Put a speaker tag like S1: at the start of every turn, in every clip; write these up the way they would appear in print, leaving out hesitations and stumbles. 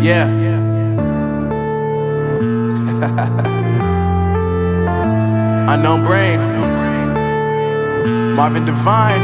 S1: Yeah. Unknown Brain, Marvin Divine.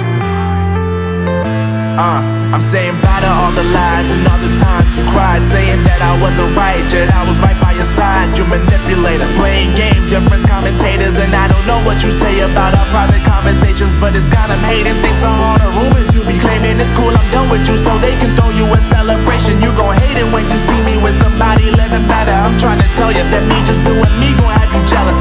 S1: I'm saying bye to all the lies and all the times you cried, saying that I wasn't right, yet I was right by your side. You manipulator, playing games, your friends commentators, and I don't know what you say about our private conversations, but it's got them hating. Thanks to all the rumors you be claiming. It's cool, I'm done with you, so they can throw you a celebration. You gon' hate it when you see me with somebody living better. I'm trying to tell you that me just doing me gon' have you jealous.